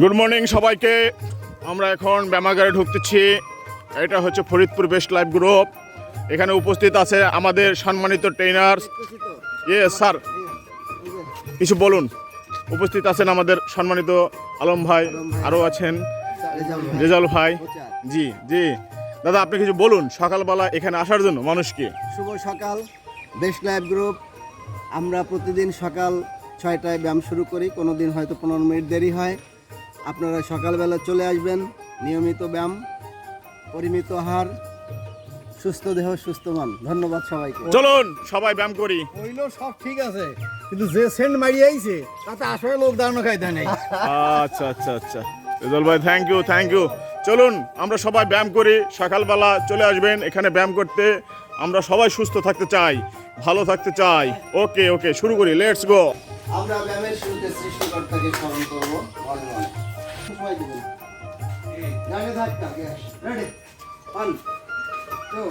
Good morning সবাইকে। আমরা এখন ব্যায়ামাগারে ঢুকতেছি। এটা হচ্ছে ফরিদপুর বেস্ট লাইফ গ্রুপ। এখানে উপস্থিত আছে আমাদের সম্মানিত ট্রেনার। স্যার কিছু বলুন। উপস্থিত আছেন আমাদের সম্মানিত আলম ভাই, আরও আছেন রেজাল ভাই। জি জি দাদা, আপনি কিছু বলুন সকালবেলা এখানে আসার জন্য মানুষকে। শুভ সকাল। বেস্ট লাইফ গ্রুপ আমরা প্রতিদিন সকাল 6টায় ব্যায়াম শুরু করি, কোনো দিন হয়তো 15 মিনিট দেরি হয়। আপনারা সকালবেলা চলে আসবেন। নিয়মিত ব্যায়াম, পরিমিত আহার, সুস্থ দেহ সুস্থ মন। ধন্যবাদ সবাইকে। চলুন সবাই ব্যায়াম করি। হইলো সব ঠিক আছে, কিন্তু যে সেন্ট মারিয়ে আইছে তাতে আসলে লোক দাঁড়ানো খাইতে নেই। আচ্ছা আচ্ছা আচ্ছা রেজাল ভাই, থ্যাংক ইউ থ্যাংক ইউ। চলুন আমরা সবাই ব্যায়াম করি। সকালবেলা চলে আসবেন এখানে ব্যায়াম করতে। আমরা সবাই সুস্থ থাকতে চাই, ভালো থাকতে চাই। ওকে ওকে, শুরু করি, লেটস গো। আমরা ব্যায়ামের শুরুতে সৃষ্টিকর্তাকে স্মরণ করবো। সবাই দিবেন। জানে থাকতা রেডি 1 2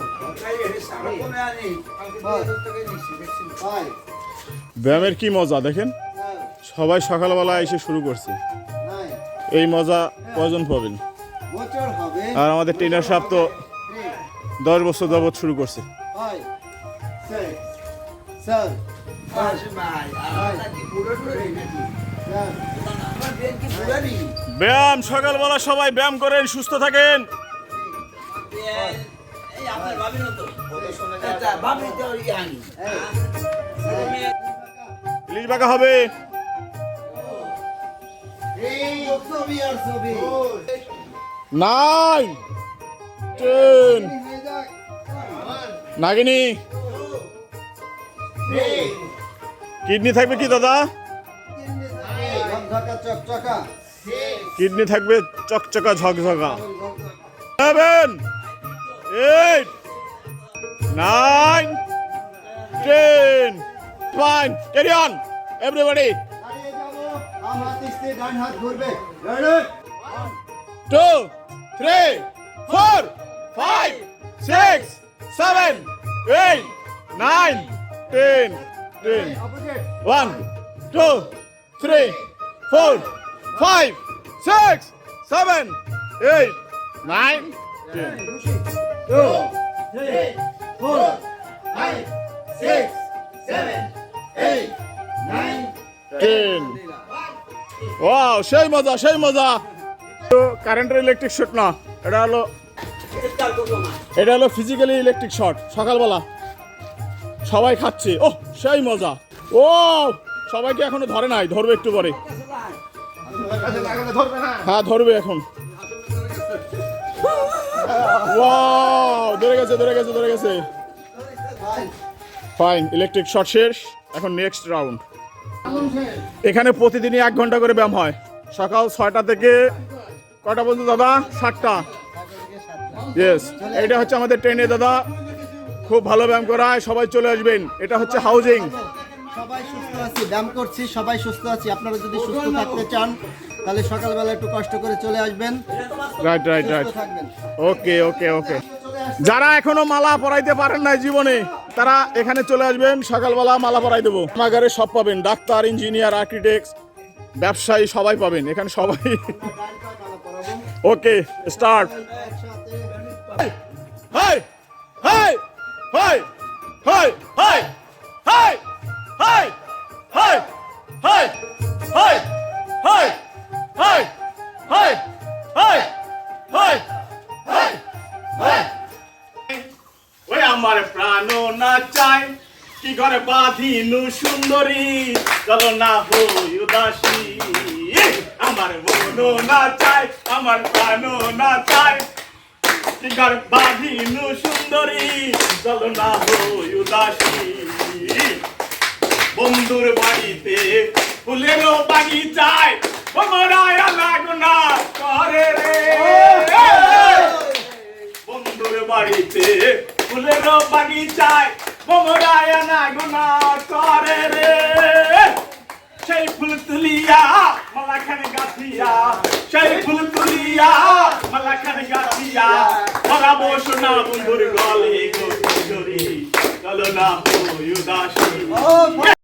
5 ব্যায়ামের কি মজা দেখেন। সবাই সকালবেলা এসে শুরু করছে। এই মজা কজন পাবেন? বছর হবে। আর আমাদের ট্রেনার সাহেব তো 10 বছর যাবত শুরু করছে। 5 6 7 ব্যায়াম সকালবেলা সবাই ব্যায়াম করেন, সুস্থ থাকেন। ইলিশ বাঁকা হবে। 9 10 নাগিনী কিডনি থাকবে কি দাদা? কিডনি থাকবে চকচকা ঝকঝকা। 7 8 9 10 fine, carry on everybody. 2 3 4 5 6 7 8 9 10 10 1 2 3 4 5 6 7 8 9 10 2 3 4 5 6 7 8 9 10 wow, সেই মজা সেই মজা। কারেন্টের ইলেকট্রিক শট না, এটা হলো ফিজিক্যালি ইলেকট্রিক শট। সকালবেলা সবাই খাচ্ছে, ও সেই মজা। ও সবাইকে এখনো ধরে নাই, ধরবে একটু পরে। হ্যাঁ ধরবে এখন। ওয়াও, ধরে গেছে ধরে গেছে ধরে গেছে। ফাইন, ইলেকট্রিক শট শেষ। এখন নেক্সট রাউন্ড। এখানে প্রতিদিনই 1 ঘন্টা করে ব্যায়াম হয়। সকাল 6টা থেকে কটা পর্যন্ত দাদা? 7টা। ইয়েস, এটা হচ্ছে আমাদের ট্রেনে দাদা, খুব ভালো ব্যায়াম করায়। সবাই চলে আসবেন। এটা হচ্ছে হাউজিং। সবাই সুস্থ আছি, ব্যায়াম করছি, সবাই সুস্থ আছি। আপনারা যদি সুস্থ থাকতে চান তাহলে সকালবেলা একটু কষ্ট করে চলে আসবেন। রাইট রাইট রাইট, সুস্থ থাকবেন। ওকে ওকে ওকে। যারা এখনো মালা পরাইতে পারেন নাই জীবনে, তারা এখানে চলে আসবেন। সকালবেলা মালা পরাই দেবো। আমাগারে সব পাবেন, ডাক্তার, ইঞ্জিনিয়ার, আর্কিটেক্ট, ব্যবসায়ী সবাই পাবেন এখানে সবাই। Okay start. High high high high high high high high high high high high high high high high high. ওই আমার প্রাণ না চাই কি ঘরে বাঁধিনু সুন্দরী, চলো না হই উদাসী। আমার মন না চাই, আমার প্রাণ না চাই কি ঘরে বাঁধিনু সুন্দরী, চলো না হই উদাসী। বন্ধুর বাড়িতে ফুলেরও বাগিচায় ভ্রমরায় আনাগোনা করে রে। বন্ধুর বাড়িতে ফুলেরও বাগিচায় ভ্রমরায় আনাগোনা করে রে। সেই ফুল তুলিয়া মালাখানে গাথিয়া, সেই ফুল তুলিয়া মালাখানে বসো না বন্ধুর গলে গো কিশোরী, চলো না ওই উদাসী।